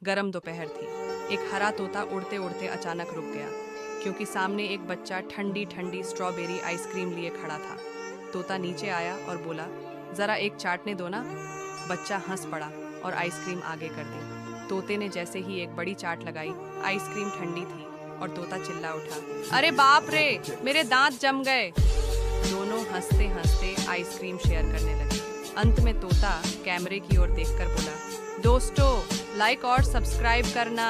गरम दोपहर थी। एक हरा तोता उड़ते उड़ते अचानक रुक गया, क्योंकि सामने एक बच्चा ठंडी ठंडी स्ट्रॉबेरी आइसक्रीम लिए खड़ा था। तोता नीचे आया और बोला, जरा एक चाटने दो ना। बच्चा हंस पड़ा और आइसक्रीम आगे कर दी। तोते ने जैसे ही एक बड़ी चाट लगाई, आइसक्रीम ठंडी थी और तोता चिल्ला उठा, अरे बाप रे, मेरे दांत जम गए। दोनों हंसते हंसते आइसक्रीम शेयर करने लगे। अंत में तोता कैमरे की ओर देखकर बोला, दोस्तों, लाइक और सब्सक्राइब करना।